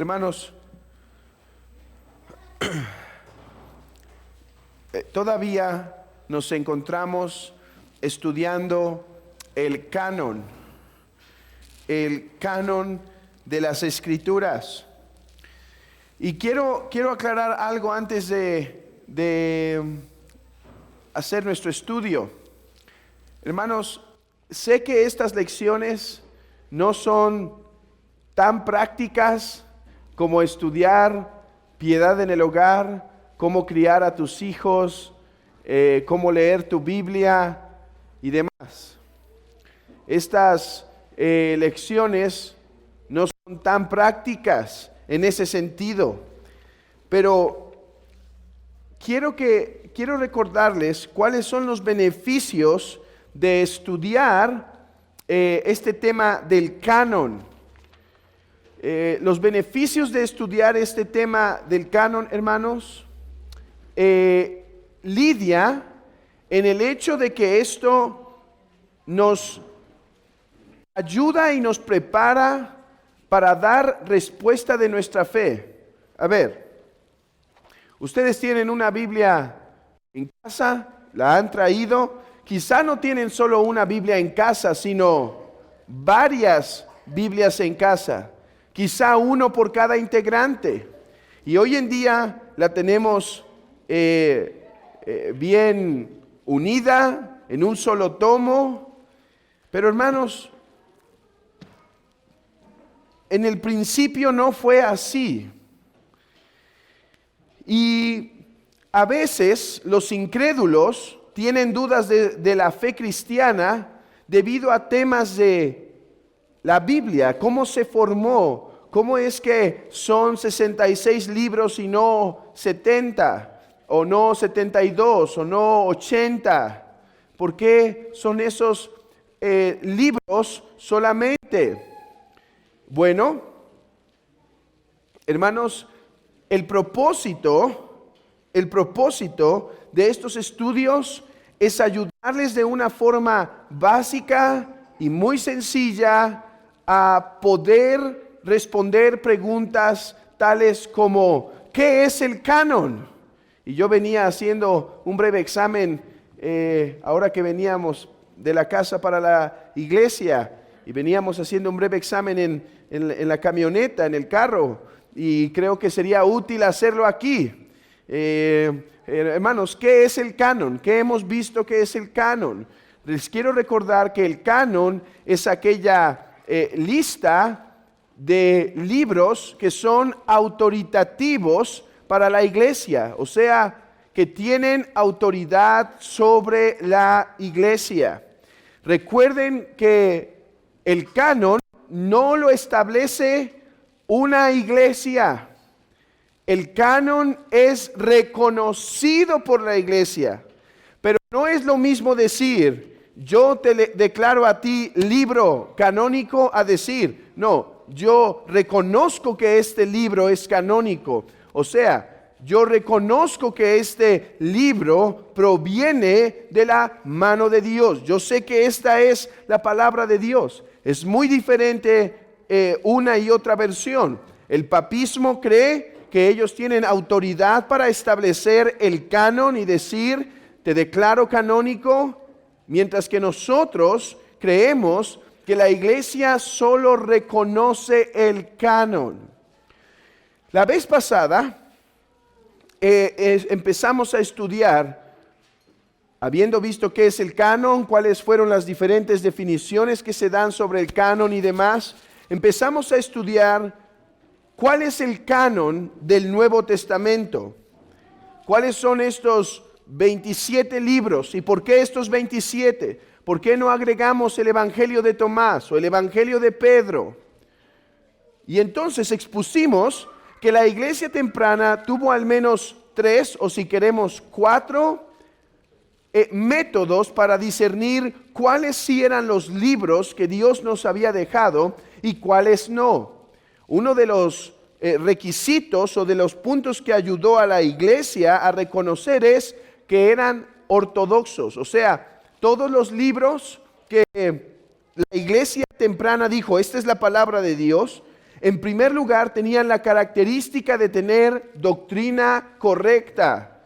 Hermanos, todavía nos encontramos estudiando el canon de las Escrituras. Y quiero aclarar algo antes de hacer nuestro estudio. Hermanos, sé que estas lecciones no son tan prácticas como estudiar piedad en el hogar, cómo criar a tus hijos, cómo leer tu Biblia y demás. Estas lecciones no son tan prácticas en ese sentido, pero quiero recordarles cuáles son los beneficios de estudiar este tema del canon. Los beneficios de estudiar este tema del canon, hermanos, lidia en el hecho de que esto nos ayuda y nos prepara para dar respuesta de nuestra fe. A ver, ustedes tienen una Biblia en casa, la han traído, quizá no tienen solo una Biblia en casa, sino varias Biblias en casa. Quizá uno por cada integrante. Y hoy en día la tenemos bien unida en un solo tomo. Pero hermanos, en el principio no fue así. Y a veces los incrédulos tienen dudas de la fe cristiana debido a temas de la Biblia, cómo se formó, cómo es que son 66 libros y no 70, o no 72, o no 80. ¿Por qué son esos libros solamente? Bueno, hermanos, el propósito de estos estudios es ayudarles de una forma básica y muy sencilla a poder responder preguntas tales como ¿qué es el canon? Y yo venía haciendo un breve examen ahora que veníamos de la casa para la iglesia y veníamos haciendo un breve examen en la camioneta, en el carro, y creo que sería útil hacerlo aquí. Hermanos, ¿qué es el canon? ¿Qué hemos visto que es el canon? Les quiero recordar que el canon es aquella lista de libros que son autoritativos para la iglesia, o sea, que tienen autoridad sobre la iglesia. Recuerden que el canon no lo establece una iglesia. El canon es reconocido por la iglesia, pero no es lo mismo decir yo te declaro a ti libro canónico a decir, no, yo reconozco que este libro es canónico. O sea, yo reconozco que este libro proviene de la mano de Dios. Yo sé que esta es la palabra de Dios. Es muy diferente una y otra versión. El papismo cree que ellos tienen autoridad para establecer el canon y decir, te declaro canónico. Mientras que nosotros creemos que la iglesia solo reconoce el canon. La vez pasada empezamos a estudiar, habiendo visto qué es el canon, cuáles fueron las diferentes definiciones que se dan sobre el canon y demás, empezamos a estudiar cuál es el canon del Nuevo Testamento. ¿Cuáles son estos 27 libros? ¿Y por qué estos 27? ¿Por qué no agregamos el Evangelio de Tomás o el Evangelio de Pedro? Y entonces expusimos que la iglesia temprana tuvo al menos 3, o si queremos 4, métodos para discernir cuáles sí eran los libros que Dios nos había dejado y cuáles no. Uno de los requisitos o de los puntos que ayudó a la iglesia a reconocer es que eran ortodoxos, o sea, todos los libros que la iglesia temprana dijo, esta es la palabra de Dios, En primer lugar, tenían la característica de tener doctrina correcta.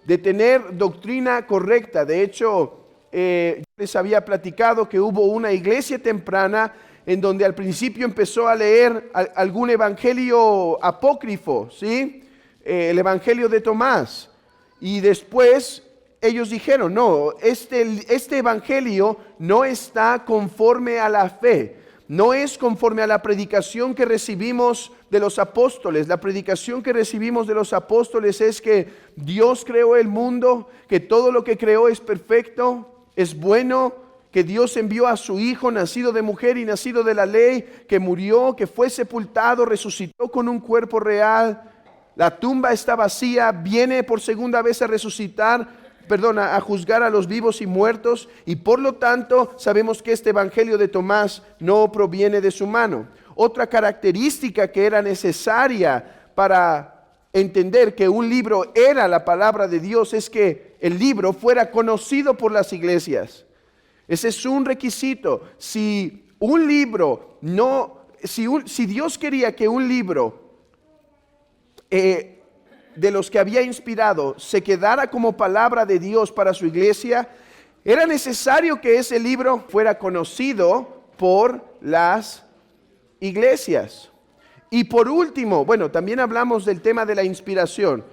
De tener doctrina correcta. De hecho, yo les había platicado que hubo una iglesia temprana en donde al principio empezó a leer algún evangelio apócrifo, ¿sí? El evangelio de Tomás. Y después ellos dijeron, no, este evangelio no está conforme a la fe. No es conforme a la predicación que recibimos de los apóstoles. La predicación que recibimos de los apóstoles es que Dios creó el mundo, que todo lo que creó es perfecto, es bueno, que Dios envió a su Hijo, nacido de mujer y nacido de la ley, que murió, que fue sepultado, resucitó con un cuerpo real. La tumba está vacía, viene por segunda vez a resucitar, a juzgar a los vivos y muertos, y por lo tanto sabemos que este evangelio de Tomás no proviene de su mano. Otra característica que era necesaria para entender que un libro era la palabra de Dios es que el libro fuera conocido por las iglesias. Ese es un requisito. Si Dios quería que un libro de los que había inspirado se quedara como palabra de Dios para su iglesia, era necesario que ese libro fuera conocido por las iglesias. Y por último, también hablamos del tema de la inspiración,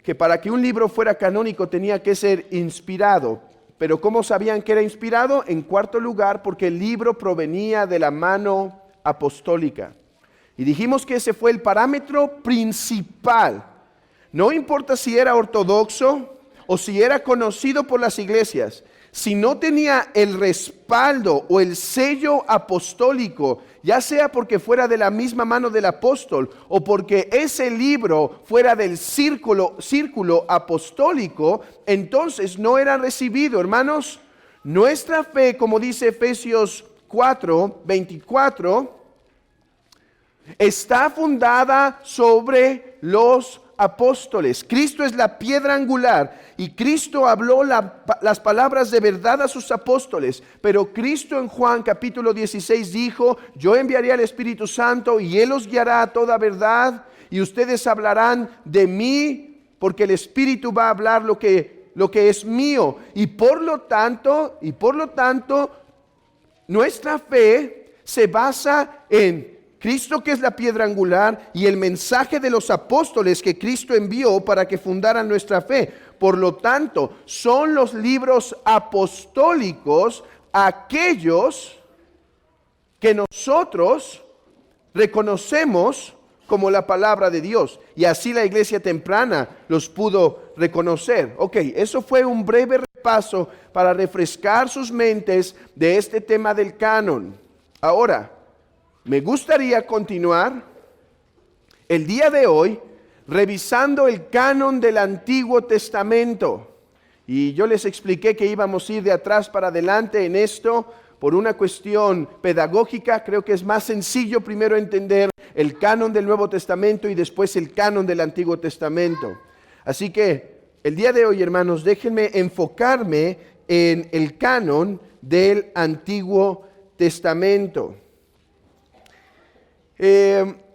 que para que un libro fuera canónico tenía que ser inspirado. Pero ¿cómo sabían que era inspirado? En cuarto lugar, porque el libro provenía de la mano apostólica. Y dijimos que ese fue el parámetro principal. No importa si era ortodoxo o si era conocido por las iglesias. Si no tenía el respaldo o el sello apostólico, ya sea porque fuera de la misma mano del apóstol o porque ese libro fuera del círculo apostólico, entonces no era recibido. Hermanos, nuestra fe, como dice Efesios 4:24, está fundada sobre los apóstoles. Cristo es la piedra angular y Cristo habló las palabras de verdad a sus apóstoles. Pero Cristo en Juan capítulo 16 dijo: yo enviaré al Espíritu Santo y Él os guiará a toda verdad, y ustedes hablarán de mí, porque el Espíritu va a hablar lo que es mío. Y por lo tanto, nuestra fe se basa en Cristo, que es la piedra angular, y el mensaje de los apóstoles que Cristo envió para que fundaran nuestra fe. Por lo tanto, son los libros apostólicos aquellos que nosotros reconocemos como la palabra de Dios. Y así la iglesia temprana los pudo reconocer. Ok, eso fue un breve repaso para refrescar sus mentes de este tema del canon. Ahora, me gustaría continuar el día de hoy revisando el canon del Antiguo Testamento. Y yo les expliqué que íbamos a ir de atrás para adelante en esto por una cuestión pedagógica. Creo que es más sencillo primero entender el canon del Nuevo Testamento y después el canon del Antiguo Testamento. Así que el día de hoy, hermanos, déjenme enfocarme en el canon del Antiguo Testamento.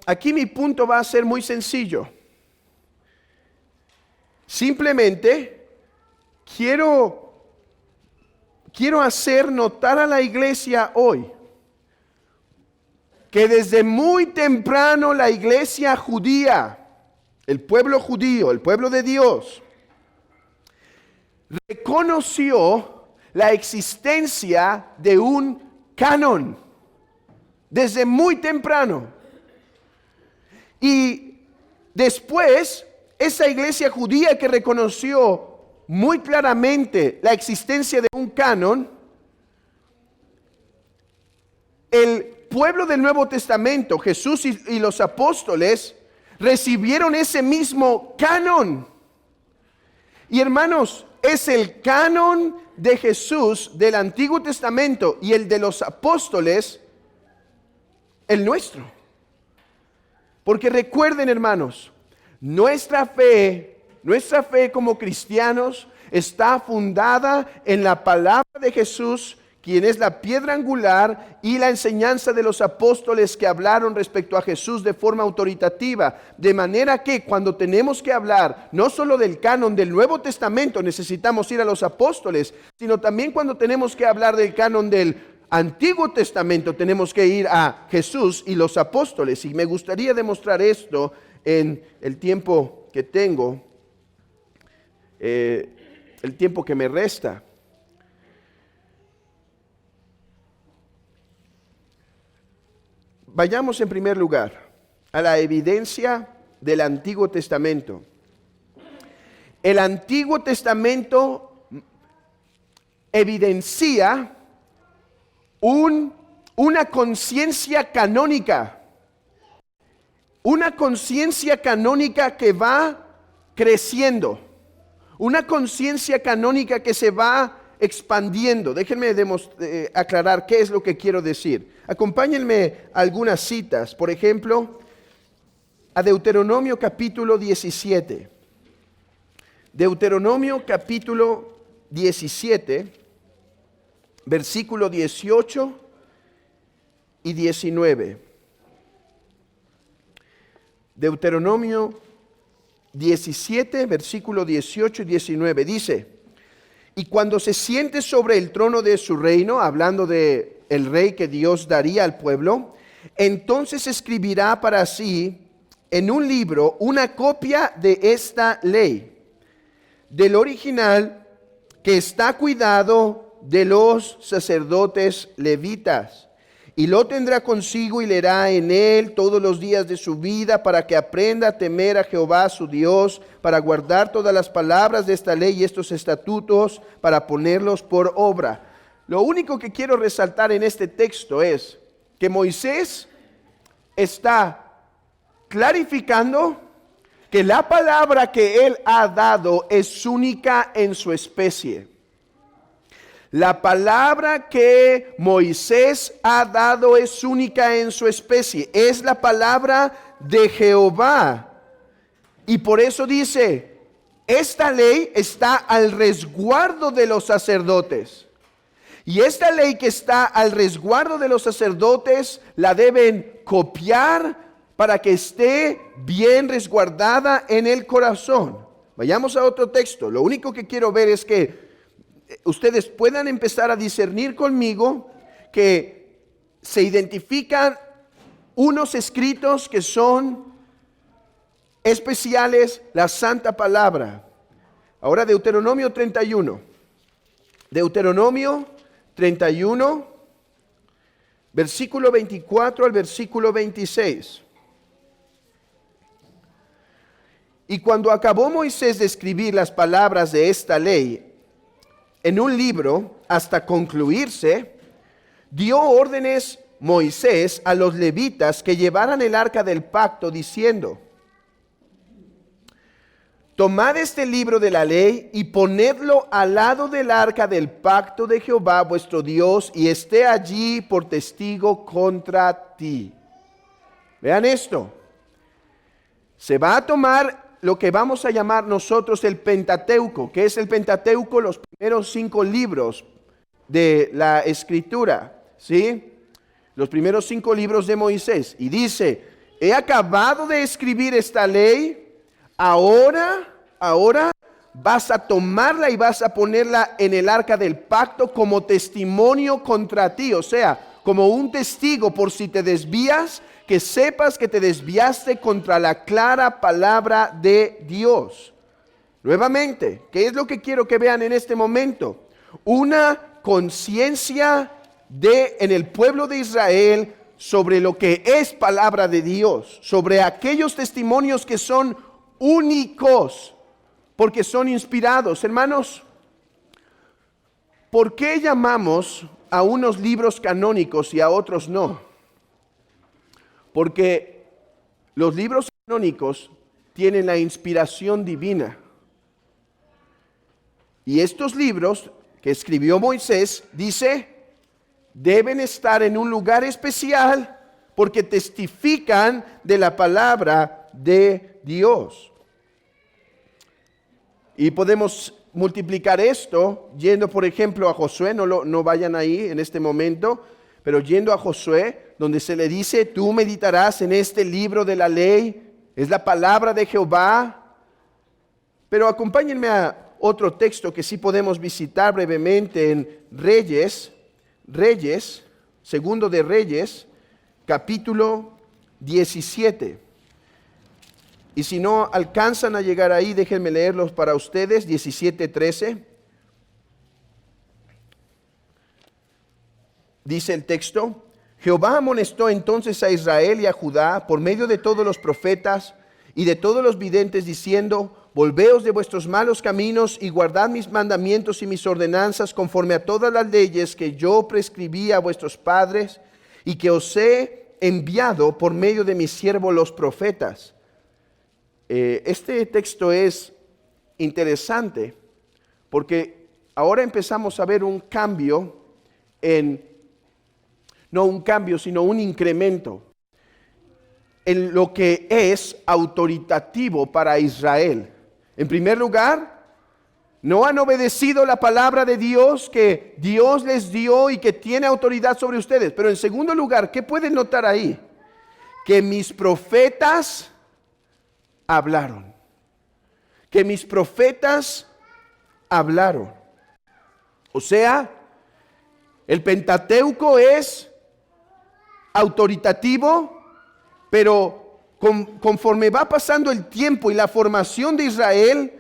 Aquí mi punto va a ser muy sencillo. Simplemente quiero hacer notar a la iglesia hoy que desde muy temprano la iglesia judía, el pueblo judío, el pueblo de Dios, reconoció la existencia de un canon. Desde muy temprano. Y después, esa iglesia judía que reconoció muy claramente la existencia de un canon, el pueblo del Nuevo Testamento, Jesús y los apóstoles, recibieron ese mismo canon. Y hermanos, es el canon de Jesús del Antiguo Testamento y el de los apóstoles el nuestro. Porque recuerden, hermanos, nuestra fe como cristianos está fundada en la palabra de Jesús quien es la piedra angular, y la enseñanza de los apóstoles que hablaron respecto a Jesús de forma autoritativa. De manera que cuando tenemos que hablar no solo del canon del Nuevo Testamento, necesitamos ir a los apóstoles, sino también cuando tenemos que hablar del canon del Antiguo Testamento, tenemos que ir a Jesús y los apóstoles. Y me gustaría demostrar esto en el tiempo que tengo, el tiempo que me resta. Vayamos en primer lugar a la evidencia del Antiguo Testamento. El Antiguo Testamento evidencia una conciencia canónica. Una conciencia canónica que va creciendo. Una conciencia canónica que se va expandiendo. Déjenme aclarar qué es lo que quiero decir. Acompáñenme a algunas citas. Por ejemplo, a Deuteronomio capítulo 17. Deuteronomio capítulo 17, versículo 18 y 19. Deuteronomio 17, versículo 18 y 19. Dice: y cuando se siente sobre el trono de su reino, hablando de el rey que Dios daría al pueblo, entonces escribirá para sí en un libro una copia de esta ley, del original que está cuidado de los sacerdotes levitas, y lo tendrá consigo y leerá en él todos los días de su vida, para que aprenda a temer a Jehová su Dios, para guardar todas las palabras de esta ley y estos estatutos, para ponerlos por obra. Lo único que quiero resaltar en este texto es que Moisés está clarificando que la palabra que él ha dado es única en su especie. La palabra que Moisés ha dado es única en su especie. Es la palabra de Jehová. Y por eso dice, esta ley está al resguardo de los sacerdotes. Y esta ley que está al resguardo de los sacerdotes la deben copiar para que esté bien resguardada en el corazón. Vayamos a otro texto. Lo único que quiero ver es que ustedes puedan empezar a discernir conmigo que se identifican unos escritos que son especiales, la Santa Palabra. Ahora Deuteronomio 31. Deuteronomio 31, versículo 24 al versículo 26. Y cuando acabó Moisés de escribir las palabras de esta ley en un libro hasta concluirse, dio órdenes Moisés a los levitas que llevaran el arca del pacto, diciendo: tomad este libro de la ley y ponedlo al lado del arca del pacto de Jehová vuestro Dios, y esté allí por testigo contra ti. Vean esto. Se va a tomar lo que vamos a llamar nosotros el Pentateuco. ¿Qué es el Pentateuco? Los primeros 5 libros de la Escritura, ¿sí? Los primeros 5 libros de Moisés. Y dice: he acabado de escribir esta ley. Ahora vas a tomarla y vas a ponerla en el arca del pacto como testimonio contra ti, o sea, como un testigo por si te desvías, que sepas que te desviaste contra la clara palabra de Dios. Nuevamente, ¿qué es lo que quiero que vean en este momento? Una conciencia en el pueblo de Israel sobre lo que es palabra de Dios, sobre aquellos testimonios que son únicos, porque son inspirados. Hermanos, ¿por qué llamamos a unos libros canónicos y a otros no? Porque los libros canónicos tienen la inspiración divina. Y estos libros que escribió Moisés, dice, deben estar en un lugar especial porque testifican de la palabra de Dios. Y podemos multiplicar esto yendo, por ejemplo, a Josué, no vayan ahí en este momento, pero yendo a Josué, donde se le dice, tú meditarás en este libro de la ley, es la palabra de Jehová. Pero acompáñenme a otro texto que sí podemos visitar brevemente en Reyes, segundo de Reyes, capítulo 17. Y si no alcanzan a llegar ahí, déjenme leerlos para ustedes, 17:13. Dice el texto, Jehová amonestó entonces a Israel y a Judá por medio de todos los profetas y de todos los videntes, diciendo, volveos de vuestros malos caminos y guardad mis mandamientos y mis ordenanzas conforme a todas las leyes que yo prescribí a vuestros padres y que os he enviado por medio de mis siervos los profetas. Este texto es interesante porque ahora empezamos a ver un cambio no un cambio, sino un incremento en lo que es autoritativo para Israel. En primer lugar, no han obedecido la palabra de Dios que Dios les dio y que tiene autoridad sobre ustedes. Pero en segundo lugar, ¿qué pueden notar ahí? Que mis profetas hablaron. Que mis profetas hablaron. O sea, el Pentateuco es autoritativo, pero conforme va pasando el tiempo y la formación de Israel,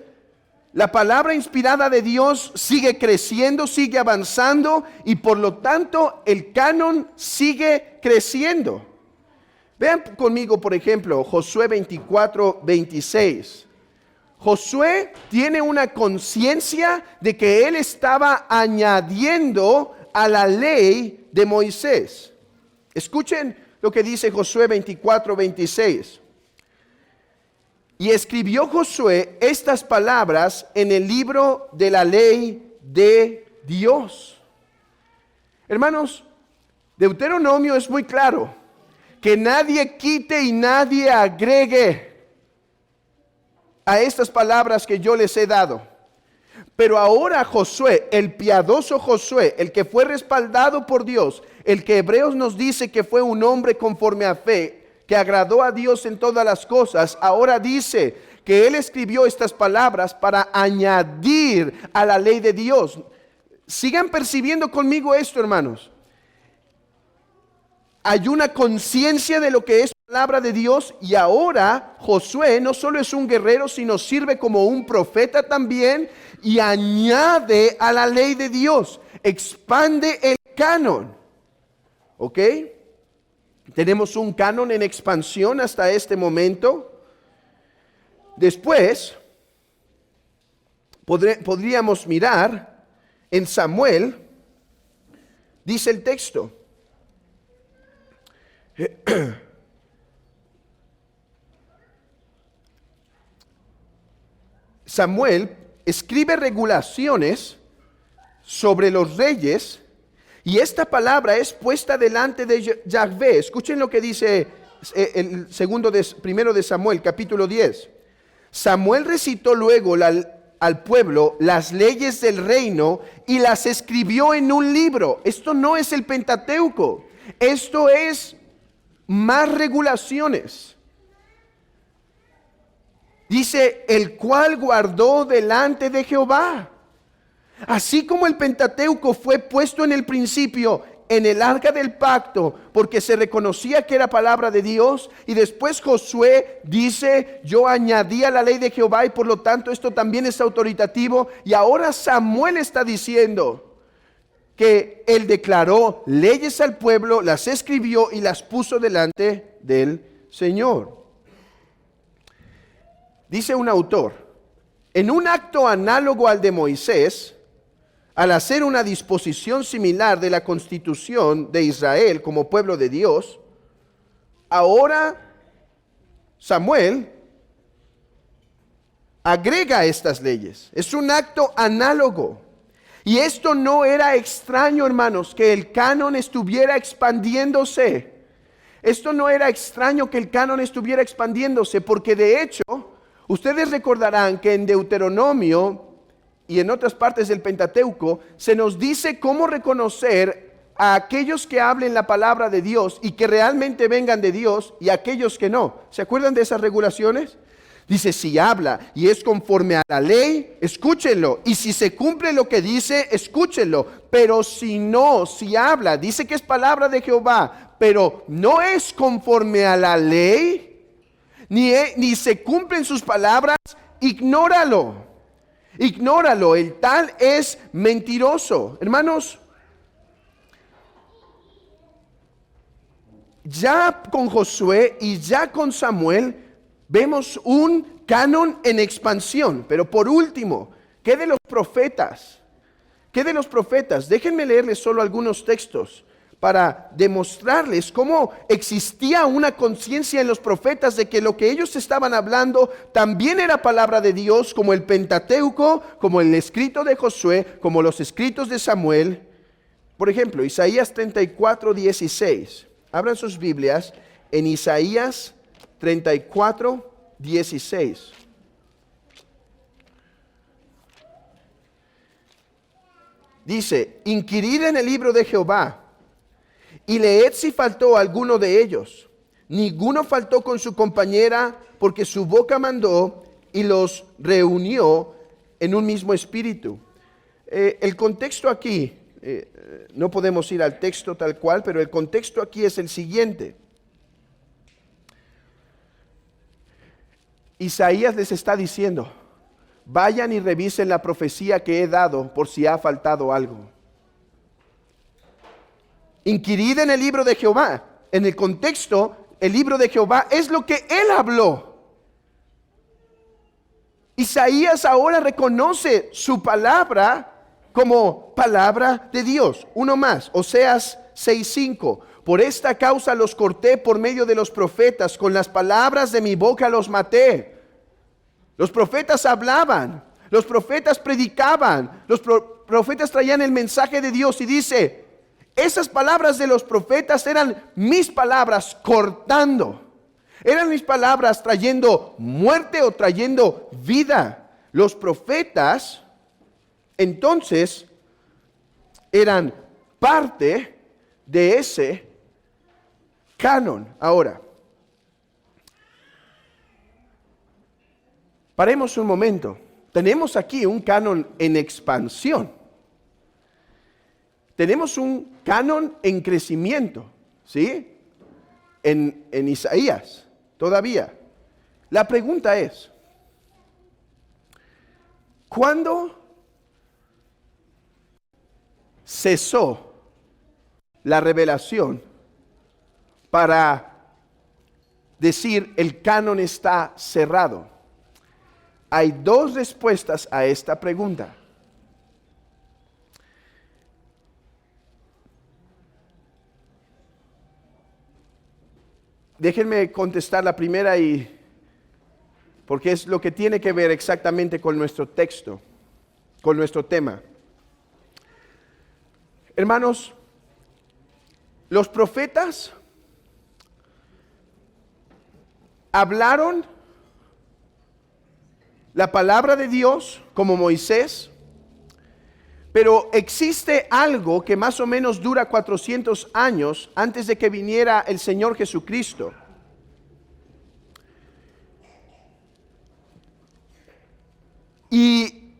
la palabra inspirada de Dios sigue creciendo, sigue avanzando y por lo tanto el canon sigue creciendo. Vean conmigo, por ejemplo, Josué 24:26. Josué tiene una conciencia de que él estaba añadiendo a la ley de Moisés. Escuchen lo que dice Josué 24:26. Y escribió Josué estas palabras en el libro de la ley de Dios. Hermanos, Deuteronomio es muy claro, que nadie quite y nadie agregue a estas palabras que yo les he dado. Pero ahora Josué, el piadoso Josué, el que fue respaldado por Dios, el que Hebreos nos dice que fue un hombre conforme a fe, que agradó a Dios en todas las cosas, ahora dice que él escribió estas palabras para añadir a la ley de Dios. Sigan percibiendo conmigo esto, hermanos. Hay una conciencia de lo que es palabra de Dios y ahora Josué no solo es un guerrero, sino sirve como un profeta también y añade a la ley de Dios, expande el canon. ¿Ok? Tenemos un canon en expansión hasta este momento. Después podríamos mirar en Samuel, dice el texto. Samuel escribe regulaciones sobre los reyes y esta palabra es puesta delante de Yahvé. Escuchen lo que dice el primero de Samuel, capítulo 10. Samuel recitó luego al pueblo las leyes del reino y las escribió en un libro. Esto no es el Pentateuco, esto es más regulaciones. Dice, el cual guardó delante de Jehová. Así como el Pentateuco fue puesto en el principio en el arca del pacto, porque se reconocía que era palabra de Dios, y después Josué dice, yo añadí a la ley de Jehová y por lo tanto esto también es autoritativo, y ahora Samuel está diciendo que él declaró leyes al pueblo, las escribió y las puso delante del Señor. Dice un autor, en un acto análogo al de Moisés, al hacer una disposición similar de la constitución de Israel como pueblo de Dios, ahora Samuel agrega estas leyes. Es un acto análogo. Y esto no era extraño, hermanos, que el canon estuviera expandiéndose. Esto no era extraño que el canon estuviera expandiéndose, porque de hecho, ustedes recordarán que en Deuteronomio y en otras partes del Pentateuco, se nos dice cómo reconocer a aquellos que hablen la palabra de Dios y que realmente vengan de Dios y a aquellos que no. ¿Se acuerdan de esas regulaciones? Dice, si habla y es conforme a la ley, escúchenlo. Y si se cumple lo que dice, escúchenlo. Pero si no, si habla, dice que es palabra de Jehová, pero no es conforme a la ley, ni se cumplen sus palabras, ignóralo. Ignóralo, el tal es mentiroso. Hermanos, ya con Josué y ya con Samuel vemos un canon en expansión. Pero por último, ¿qué de los profetas? ¿Qué de los profetas? Déjenme leerles solo algunos textos para demostrarles cómo existía una conciencia en los profetas de que lo que ellos estaban hablando también era palabra de Dios, como el Pentateuco, como el escrito de Josué, como los escritos de Samuel. Por ejemplo, Isaías 34:16. Abran sus Biblias en Isaías 34:16. Dice, inquirid en el libro de Jehová y leed si faltó alguno de ellos. Ninguno faltó con su compañera, porque su boca mandó y los reunió en un mismo espíritu. El contexto aquí, no podemos ir al texto tal cual, pero el contexto aquí es el siguiente. Isaías les está diciendo, vayan y revisen la profecía que he dado por si ha faltado algo. Inquirid en el libro de Jehová. En el contexto, el libro de Jehová es lo que él habló. Isaías ahora reconoce su palabra como palabra de Dios. Uno más, Oseas 6:5. Por esta causa los corté por medio de los profetas, con las palabras de mi boca los maté. Los profetas hablaban, los profetas predicaban, los profetas traían el mensaje de Dios y dice, esas palabras de los profetas eran mis palabras cortando. Eran mis palabras trayendo muerte o trayendo vida. Los profetas entonces eran parte de ese canon. Ahora, paremos un momento. Tenemos aquí un canon en expansión. Tenemos un canon en crecimiento, ¿sí? En Isaías, todavía. La pregunta es, ¿cuándo cesó la revelación para decir el canon está cerrado? Hay dos respuestas a esta pregunta. Déjenme contestar la primera porque es lo que tiene que ver exactamente con nuestro texto, con nuestro tema. Hermanos, los profetas hablaron la palabra de Dios como Moisés, pero existe algo que más o menos dura 400 años antes de que viniera el Señor Jesucristo. Y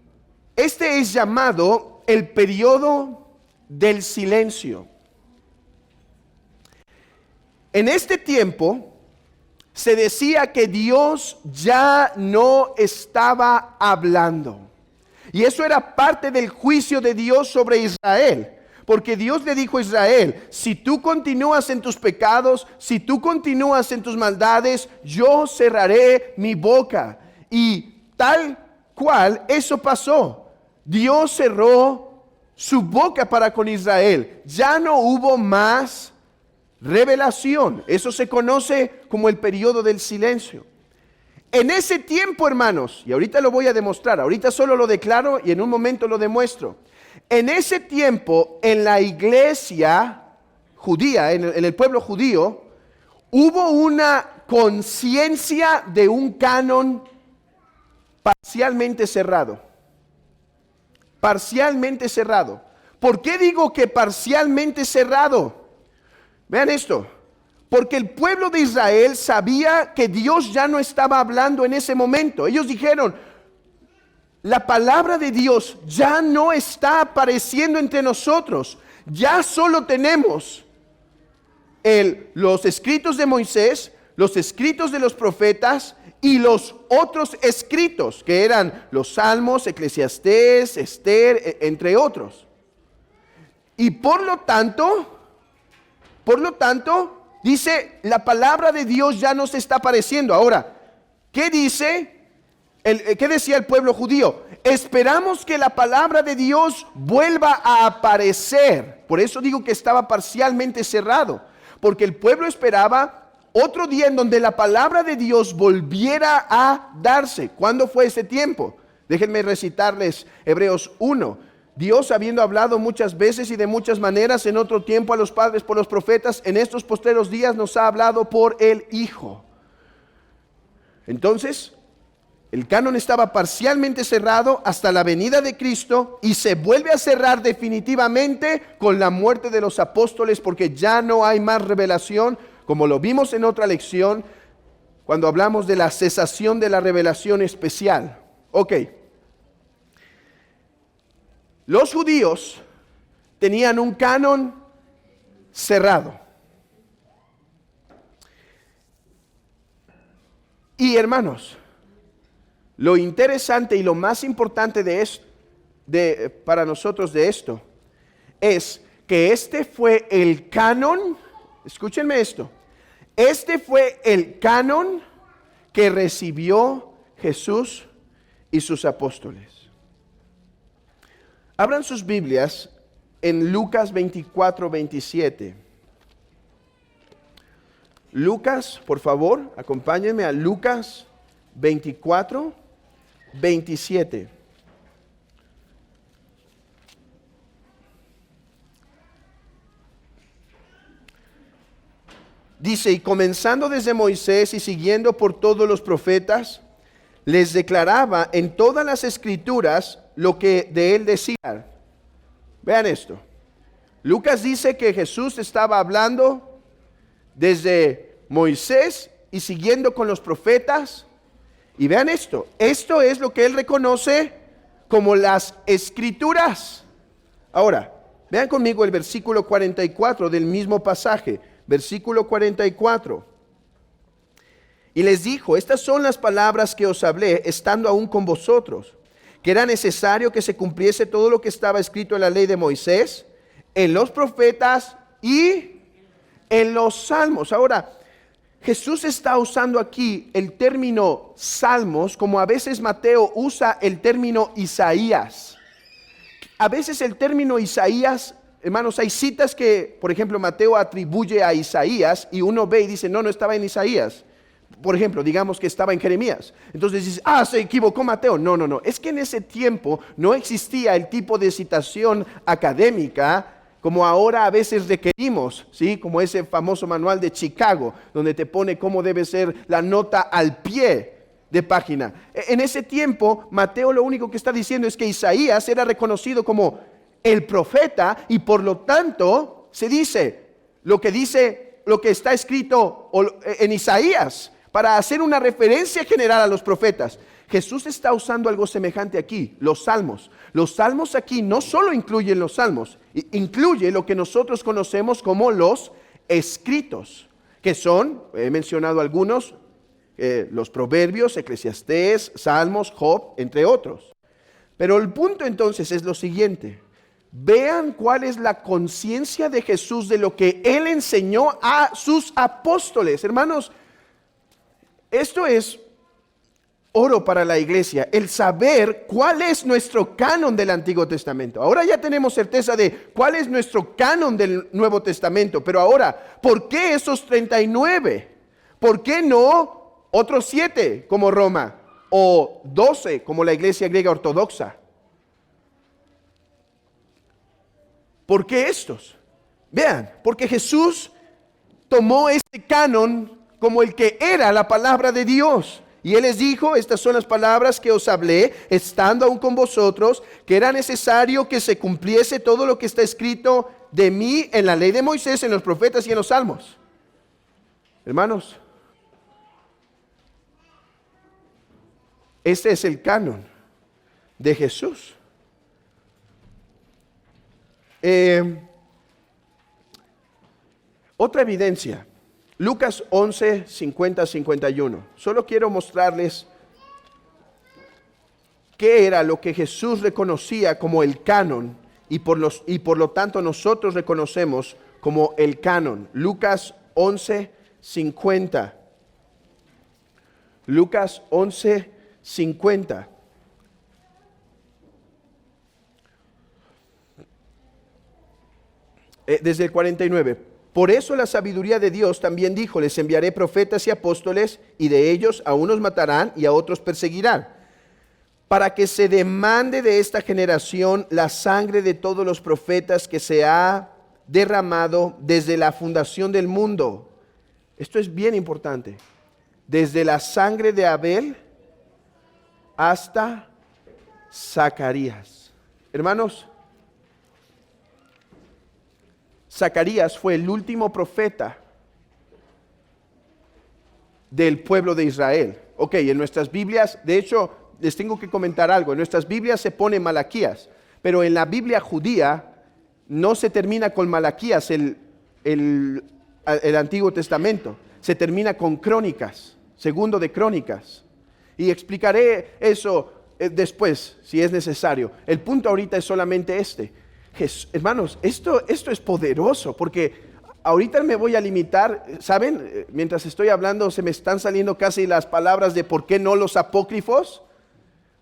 este es llamado el periodo del silencio. En este tiempo se decía que Dios ya no estaba hablando. Y eso era parte del juicio de Dios sobre Israel. Porque Dios le dijo a Israel, si tú continúas en tus pecados, si tú continúas en tus maldades, yo cerraré mi boca. Y tal cual eso pasó. Dios cerró su boca para con Israel. Ya no hubo más revelación. Eso se conoce como el periodo del silencio. En ese tiempo, hermanos, y ahorita lo voy a demostrar, ahorita solo lo declaro y en un momento lo demuestro. En ese tiempo, en la iglesia judía, en el pueblo judío, hubo una conciencia de un canon parcialmente cerrado. parcialmente cerrado. ¿Por qué digo que parcialmente cerrado? Vean esto. Porque el pueblo de Israel sabía que Dios ya no estaba hablando en ese momento. Ellos dijeron, la palabra de Dios ya no está apareciendo entre nosotros. Ya solo tenemos los escritos de Moisés, los escritos de los profetas y los otros escritos, que eran los Salmos, Eclesiastés, Esther, entre otros. Y por lo tanto, dice, la palabra de Dios ya no se está apareciendo. Ahora, ¿qué dice? ¿Qué decía el pueblo judío? Esperamos que la palabra de Dios vuelva a aparecer. Por eso digo que estaba parcialmente cerrado, porque el pueblo esperaba otro día en donde la palabra de Dios volviera a darse. ¿Cuándo fue ese tiempo? Déjenme recitarles Hebreos 1. Dios, habiendo hablado muchas veces y de muchas maneras en otro tiempo a los padres por los profetas, en estos postreros días nos ha hablado por el Hijo. Entonces, el canon estaba parcialmente cerrado hasta la venida de Cristo y se vuelve a cerrar definitivamente con la muerte de los apóstoles, porque ya no hay más revelación, como lo vimos en otra lección cuando hablamos de la cesación de la revelación especial. Ok. Los judíos tenían un canon cerrado. Y hermanos, lo interesante y lo más importante de esto, para nosotros de esto, es que este fue el canon, escúchenme esto, este fue el canon que recibió Jesús y sus apóstoles. Abran sus Biblias en Lucas 24, 27. Lucas, por favor, acompáñenme a Lucas 24, 27. Dice, y comenzando desde Moisés y siguiendo por todos los profetas, les declaraba en todas las escrituras lo que de él decían. Vean esto. Lucas dice que Jesús estaba hablando desde Moisés y siguiendo con los profetas. Y vean esto es lo que él reconoce como las escrituras. Ahora, vean conmigo el versículo 44 del mismo pasaje, versículo 44. Y les dijo, estas son las palabras que os hablé estando aún con vosotros, que era necesario que se cumpliese todo lo que estaba escrito en la ley de Moisés, en los profetas y en los salmos. Ahora, Jesús está usando aquí el término salmos, como a veces Mateo usa el término Isaías. A veces el término Isaías, hermanos, hay citas que, por ejemplo, Mateo atribuye a Isaías y uno ve y dice, no estaba en Isaías. Por ejemplo, digamos que estaba en Jeremías. Entonces dices, se equivocó Mateo. No. Es que en ese tiempo no existía el tipo de citación académica como ahora a veces requerimos, ¿sí? Como ese famoso manual de Chicago, donde te pone cómo debe ser la nota al pie de página. En ese tiempo, Mateo lo único que está diciendo es que Isaías era reconocido como el profeta y por lo tanto se dice lo que está escrito en Isaías, para hacer una referencia general a los profetas. Jesús está usando algo semejante aquí, los salmos. Los salmos aquí no solo incluyen los salmos, incluye lo que nosotros conocemos como los escritos, que son, he mencionado algunos, los proverbios, Eclesiastés, Salmos, Job, entre otros. Pero el punto entonces es lo siguiente. Vean cuál es la conciencia de Jesús de lo que Él enseñó a sus apóstoles. Hermanos, esto es oro para la iglesia, el saber cuál es nuestro canon del Antiguo Testamento. Ahora ya tenemos certeza de cuál es nuestro canon del Nuevo Testamento, pero ahora, ¿por qué esos 39? ¿Por qué no otros 7 como Roma o 12 como la iglesia griega ortodoxa? ¿Por qué estos? Vean, porque Jesús tomó este canon como el que era la palabra de Dios. Y él les dijo, estas son las palabras que os hablé, estando aún con vosotros, que era necesario que se cumpliese todo lo que está escrito de mí en la ley de Moisés, en los profetas y en los salmos. Hermanos, este es el canon de Jesús. Otra evidencia, Lucas 11, 50, 51. Solo quiero mostrarles qué era lo que Jesús reconocía como el canon y por lo tanto nosotros reconocemos como el canon. Lucas 11, 50. Lucas 11, 50. Desde el 49. Por eso la sabiduría de Dios también dijo, les enviaré profetas y apóstoles, y de ellos a unos matarán y a otros perseguirán, para que se demande de esta generación la sangre de todos los profetas que se ha derramado desde la fundación del mundo. Esto es bien importante. Desde la sangre de Abel hasta Zacarías. Hermanos, Zacarías fue el último profeta del pueblo de Israel. Ok, en nuestras Biblias, de hecho, les tengo que comentar algo. En nuestras Biblias se pone Malaquías, pero en la Biblia judía no se termina con Malaquías el Antiguo Testamento. Se termina con Crónicas, segundo de Crónicas. Y explicaré eso después, si es necesario. El punto ahorita es solamente este. Hermanos, esto es poderoso, porque ahorita me voy a limitar, ¿saben? Mientras estoy hablando se me están saliendo casi las palabras de por qué no los apócrifos,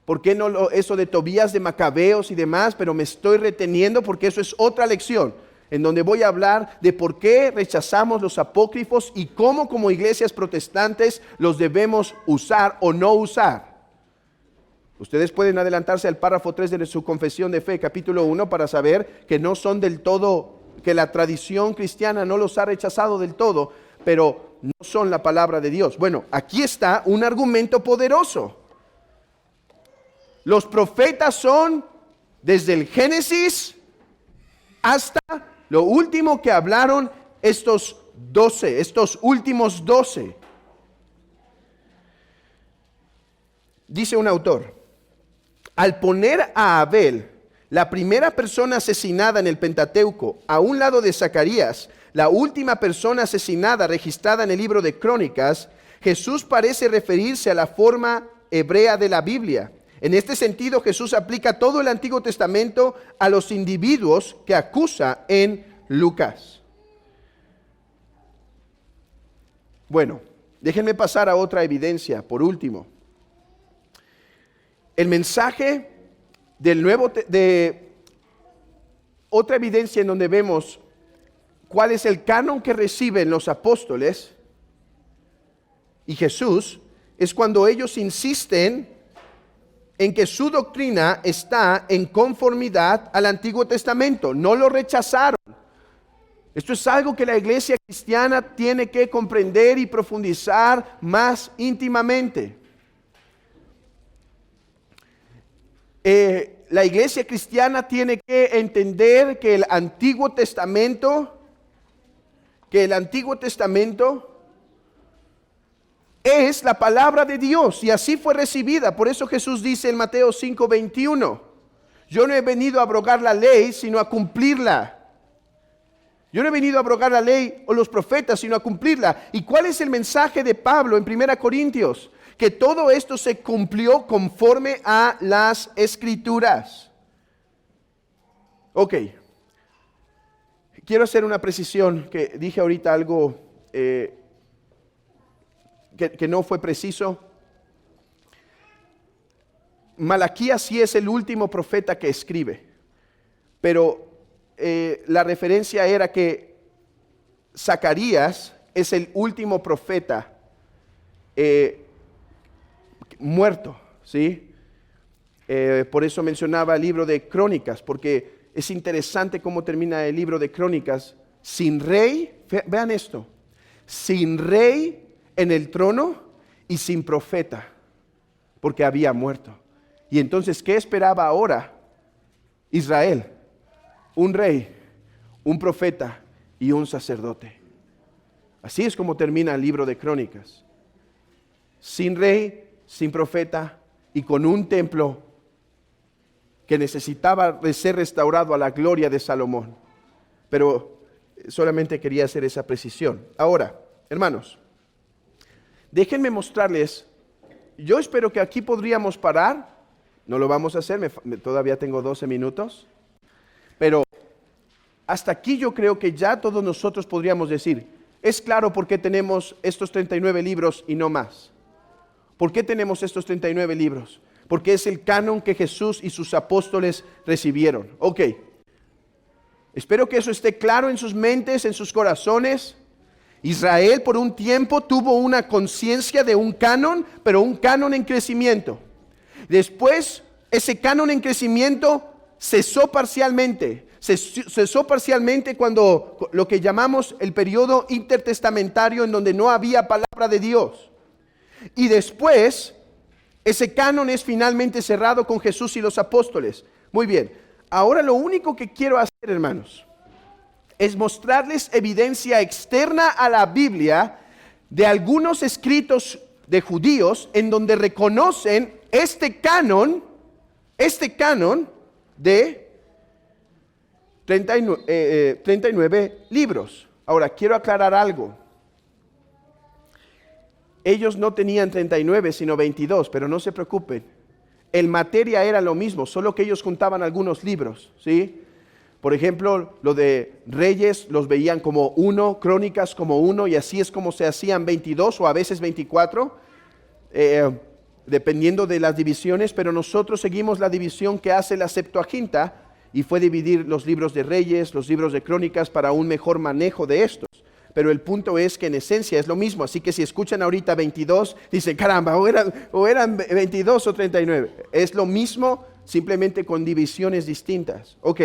por qué no eso de Tobías, de Macabeos y demás, pero me estoy reteniendo porque eso es otra lección, en donde voy a hablar de por qué rechazamos los apócrifos y cómo como iglesias protestantes los debemos usar o no usar. Ustedes pueden adelantarse al párrafo 3 de su confesión de fe, capítulo 1, para saber que no son del todo, que la tradición cristiana no los ha rechazado del todo, pero no son la palabra de Dios. Bueno, aquí está un argumento poderoso. Los profetas son desde el Génesis hasta lo último que hablaron estos últimos 12. Dice un autor, al poner a Abel, la primera persona asesinada en el Pentateuco, a un lado de Zacarías, la última persona asesinada registrada en el libro de Crónicas, Jesús parece referirse a la forma hebrea de la Biblia. En este sentido, Jesús aplica todo el Antiguo Testamento a los individuos que acusa en Lucas. Bueno, déjenme pasar a otra evidencia, por último. El mensaje de otra evidencia en donde vemos cuál es el canon que reciben los apóstoles y Jesús, es cuando ellos insisten en que su doctrina está en conformidad al Antiguo Testamento. No lo rechazaron. Esto es algo que la iglesia cristiana tiene que comprender y profundizar más íntimamente. La iglesia cristiana tiene que entender que el Antiguo Testamento es la palabra de Dios y así fue recibida. Por eso Jesús dice en Mateo 5:21, yo no he venido a abrogar la ley, sino a cumplirla. Yo no he venido a abrogar la ley o los profetas, sino a cumplirla. ¿Y cuál es el mensaje de Pablo en 1 Corintios? Que todo esto se cumplió conforme a las Escrituras. Ok. Quiero hacer una precisión, que dije ahorita algo que no fue preciso. Malaquías sí es el último profeta que escribe, pero la referencia era que Zacarías es el último profeta muerto, ¿sí? Por eso mencionaba el libro de Crónicas, porque es interesante cómo termina el libro de Crónicas. Sin rey, vean esto, sin rey en el trono y sin profeta, porque había muerto. Y entonces, ¿qué esperaba ahora Israel? Un rey, un profeta y un sacerdote. Así es como termina el libro de Crónicas. Sin rey, sin profeta y con un templo que necesitaba ser restaurado a la gloria de Salomón. Pero solamente quería hacer esa precisión. Ahora, hermanos, déjenme mostrarles. Yo espero que aquí podríamos parar. No lo vamos a hacer, todavía tengo 12 minutos. Pero hasta aquí yo creo que ya todos nosotros podríamos decir, es claro por qué tenemos estos 39 libros y no más. ¿Por qué tenemos estos 39 libros? Porque es el canon que Jesús y sus apóstoles recibieron. Ok. Espero que eso esté claro en sus mentes, en sus corazones. Israel por un tiempo tuvo una conciencia de un canon, pero un canon en crecimiento. Después, ese canon en crecimiento cesó parcialmente. Cesó parcialmente cuando lo que llamamos el periodo intertestamentario, en donde no había palabra de Dios. Y después, ese canon es finalmente cerrado con Jesús y los apóstoles. Muy bien, ahora lo único que quiero hacer, hermanos, es mostrarles evidencia externa a la Biblia de algunos escritos de judíos en donde reconocen este canon de 39 libros. Ahora, quiero aclarar algo. Ellos no tenían 39, sino 22, pero no se preocupen. El materia era lo mismo, solo que ellos juntaban algunos libros, ¿sí? Por ejemplo, lo de Reyes los veían como uno, Crónicas como uno, y así es como se hacían 22 o a veces 24, dependiendo de las divisiones, pero nosotros seguimos la división que hace la Septuaginta, y fue dividir los libros de Reyes, los libros de Crónicas para un mejor manejo de estos. Pero el punto es que en esencia es lo mismo, así que si escuchan ahorita 22, dicen, caramba, o eran 22 o 39. Es lo mismo, simplemente con divisiones distintas. Ok.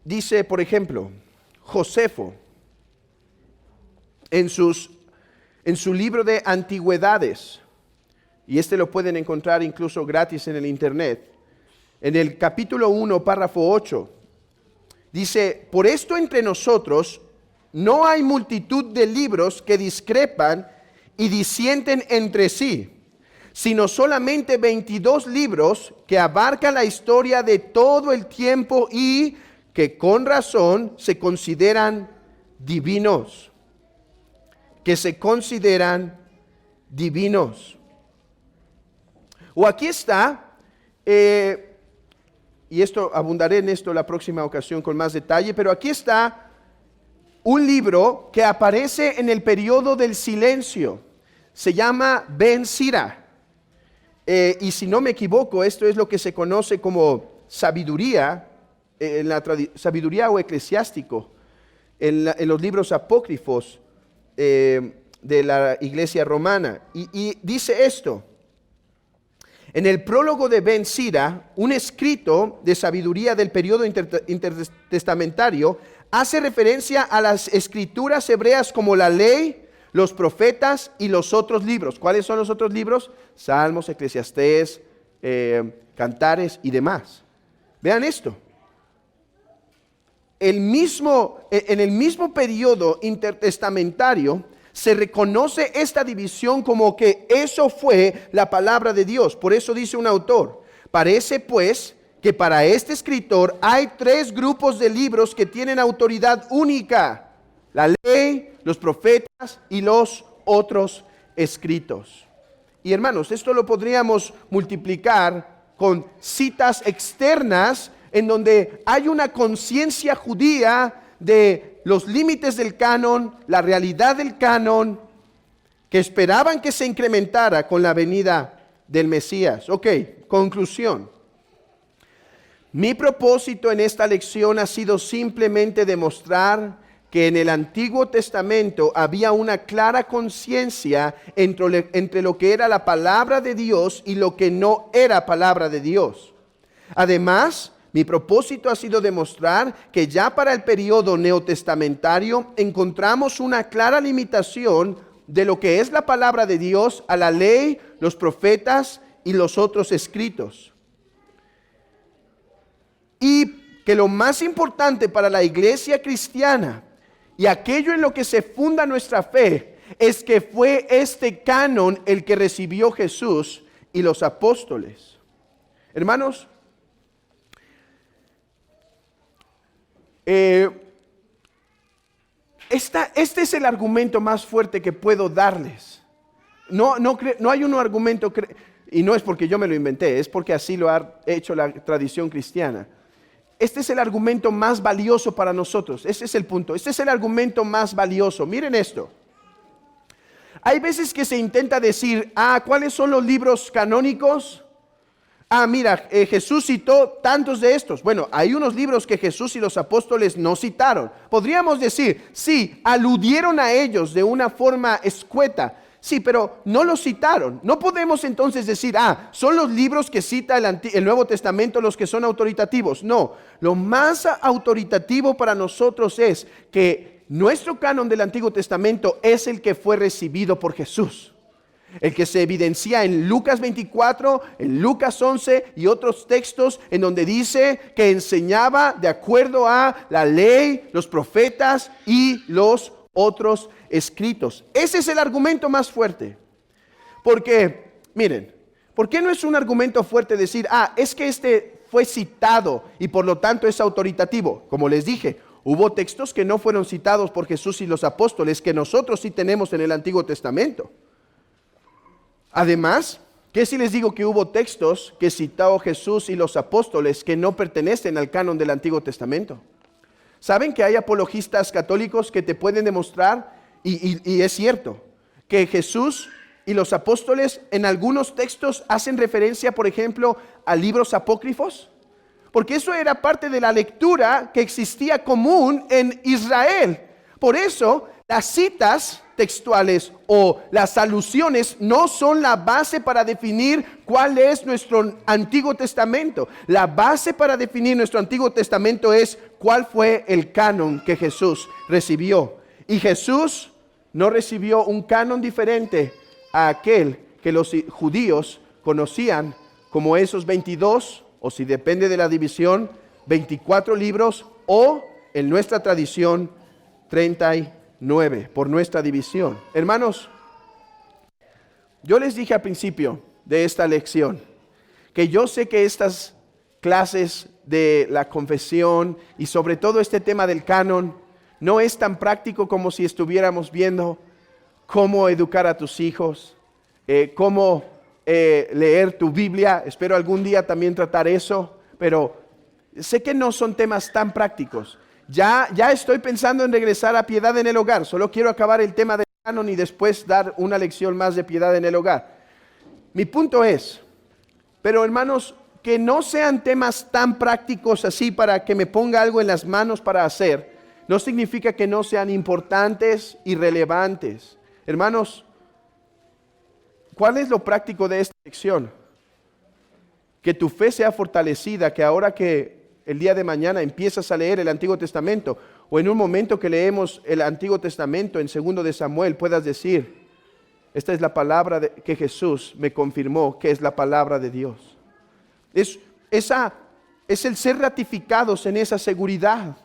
Dice, por ejemplo, Josefo, en su libro de antigüedades, y lo pueden encontrar incluso gratis en el internet, en el capítulo 1, párrafo 8, dice, por esto entre nosotros no hay multitud de libros que discrepan y disienten entre sí, sino solamente 22 libros que abarcan la historia de todo el tiempo y que con razón se consideran divinos. Que se consideran divinos. O aquí está, y abundaré en esto la próxima ocasión con más detalle, pero aquí está un libro que aparece en el periodo del silencio. Se llama Ben Sira. Y si no me equivoco, esto es lo que se conoce como sabiduría, sabiduría o eclesiástico, en los libros apócrifos de la iglesia romana. Y dice esto: en el prólogo de Ben Sira, un escrito de sabiduría del periodo intertestamentario hace referencia a las escrituras hebreas como la ley, los profetas y los otros libros. ¿Cuáles son los otros libros? Salmos, Eclesiastés, Cantares y demás. Vean esto. En el mismo periodo intertestamentario se reconoce esta división como que eso fue la palabra de Dios. Por eso dice un autor, parece pues que para este escritor hay 3 grupos de libros que tienen autoridad única: la ley, los profetas y los otros escritos. Y hermanos, esto lo podríamos multiplicar con citas externas en donde hay una conciencia judía de los límites del canon, la realidad del canon, que esperaban que se incrementara con la venida del Mesías. Ok, conclusión. Mi propósito en esta lección ha sido simplemente demostrar que en el Antiguo Testamento había una clara conciencia entre lo que era la palabra de Dios y lo que no era palabra de Dios. Además, Mi propósito ha sido demostrar que ya para el periodo neotestamentario encontramos una clara limitación de lo que es la palabra de Dios a la ley, los profetas y los otros escritos. Y que lo más importante para la iglesia cristiana y aquello en lo que se funda nuestra fe es que fue este canon el que recibió Jesús y los apóstoles. Hermanos, este es el argumento más fuerte que puedo darles. No hay un argumento, y no es porque yo me lo inventé, es porque así lo ha hecho la tradición cristiana. Este es el argumento más valioso para nosotros. Ese es el punto. Este es el argumento más valioso. Miren esto. Hay veces que se intenta decir, ¿cuáles son los libros canónicos? Mira, Jesús citó tantos de estos. Bueno, hay unos libros que Jesús y los apóstoles no citaron. Podríamos decir, sí, aludieron a ellos de una forma escueta. Sí, pero no los citaron. No podemos entonces decir, son los libros que cita el Nuevo Testamento los que son autoritativos. No, lo más autoritativo para nosotros es que nuestro canon del Antiguo Testamento es el que fue recibido por Jesús. El que se evidencia en Lucas 24, en Lucas 11 y otros textos en donde dice que enseñaba de acuerdo a la ley, los profetas y los otros escritos. Ese es el argumento más fuerte. Porque, miren, ¿por qué no es un argumento fuerte decir, es que este fue citado y por lo tanto es autoritativo? Como les dije, hubo textos que no fueron citados por Jesús y los apóstoles que nosotros sí tenemos en el Antiguo Testamento. Además, ¿qué si les digo que hubo textos que citó Jesús y los apóstoles que no pertenecen al canon del Antiguo Testamento? ¿Saben que hay apologistas católicos que te pueden demostrar, y es cierto, que Jesús y los apóstoles en algunos textos hacen referencia, por ejemplo, a libros apócrifos? Porque eso era parte de la lectura que existía común en Israel. Por eso, las citas textuales o las alusiones no son la base para definir cuál es nuestro Antiguo Testamento. La base para definir nuestro Antiguo Testamento es cuál fue el canon que Jesús recibió. Y Jesús no recibió un canon diferente a aquel que los judíos conocían como esos 22, o si depende de la división, 24 libros, o en nuestra tradición 39 por nuestra división. Hermanos, yo les dije al principio de esta lección que yo sé que estas clases de la confesión y sobre todo este tema del canon no es tan práctico como si estuviéramos viendo cómo educar a tus hijos, cómo leer tu Biblia. Espero algún día también tratar eso, pero sé que no son temas tan prácticos. Ya estoy pensando en regresar a piedad en el hogar. Solo quiero acabar el tema del canon y después dar una lección más de piedad en el hogar. Mi punto es, pero hermanos, que no sean temas tan prácticos así para que me ponga algo en las manos para hacer, no significa que no sean importantes y relevantes. Hermanos, ¿cuál es lo práctico de esta lección? Que tu fe sea fortalecida, que ahora que el día de mañana empiezas a leer el Antiguo Testamento, o en un momento que leemos el Antiguo Testamento en 2 de Samuel, puedas decir, esta es la palabra que Jesús me confirmó que es la palabra de Dios. Es el ser ratificados en esa seguridad,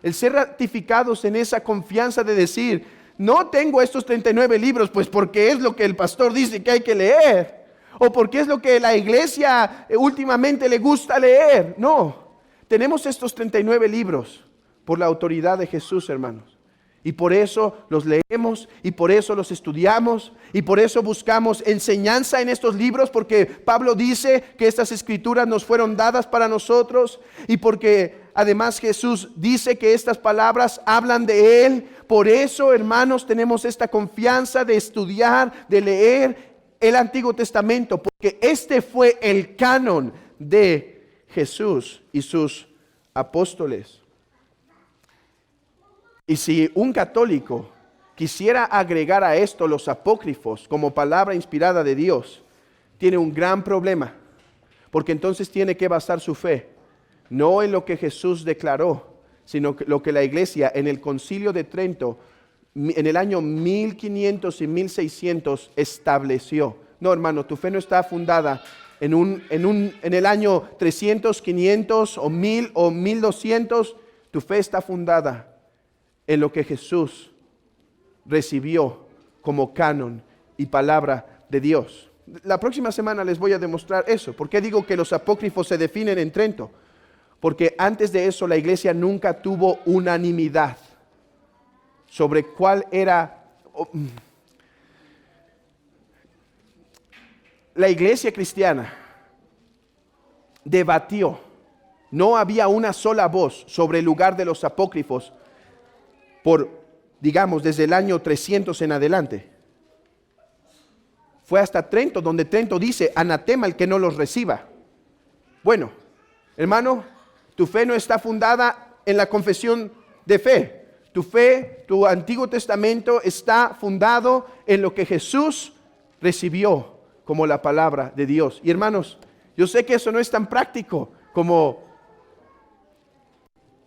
el ser ratificados en esa confianza de decir, no tengo estos 39 libros, pues porque es lo que el pastor dice que hay que leer, o porque es lo que la iglesia últimamente le gusta leer. No. Tenemos estos 39 libros por la autoridad de Jesús, hermanos. Y por eso los leemos, y por eso los estudiamos, y por eso buscamos enseñanza en estos libros, porque Pablo dice que estas escrituras nos fueron dadas para nosotros, y porque además Jesús dice que estas palabras hablan de Él. Por eso, hermanos, tenemos esta confianza de estudiar, de leer el Antiguo Testamento, porque este fue el canon de Jesús y sus apóstoles. Y si un católico quisiera agregar a esto los apócrifos como palabra inspirada de Dios, tiene un gran problema, porque entonces tiene que basar su fe no en lo que Jesús declaró, sino lo que la iglesia en el Concilio de Trento, en el año 1500 y 1600 estableció. No, hermano, tu fe no está fundada en el año 300, 500 o 1000 o 1200. Tu fe está fundada en lo que Jesús recibió como canon y palabra de Dios. La próxima semana les voy a demostrar eso. ¿Por qué digo que los apócrifos se definen en Trento? Porque antes de eso la iglesia nunca tuvo unanimidad sobre cuál era. La iglesia cristiana debatió. No había una sola voz sobre el lugar de los apócrifos digamos, desde el año 300 en adelante. Fue hasta Trento, donde Trento dice, anatema el que no los reciba. Bueno, hermano, tu fe no está fundada en la confesión de fe. Tu fe, tu Antiguo Testamento está fundado en lo que Jesús recibió como la palabra de Dios. Y hermanos, yo sé que eso no es tan práctico como,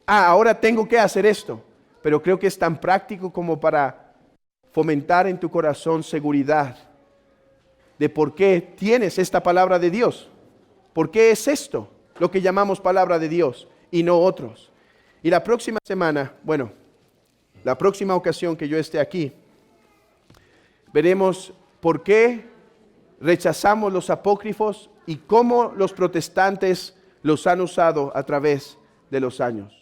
ahora tengo que hacer esto. Pero creo que es tan práctico como para fomentar en tu corazón seguridad de por qué tienes esta palabra de Dios. ¿Por qué es esto lo que llamamos palabra de Dios y no otros? Y la próxima semana, la próxima ocasión que yo esté aquí, veremos por qué rechazamos los apócrifos y cómo los protestantes los han usado a través de los años.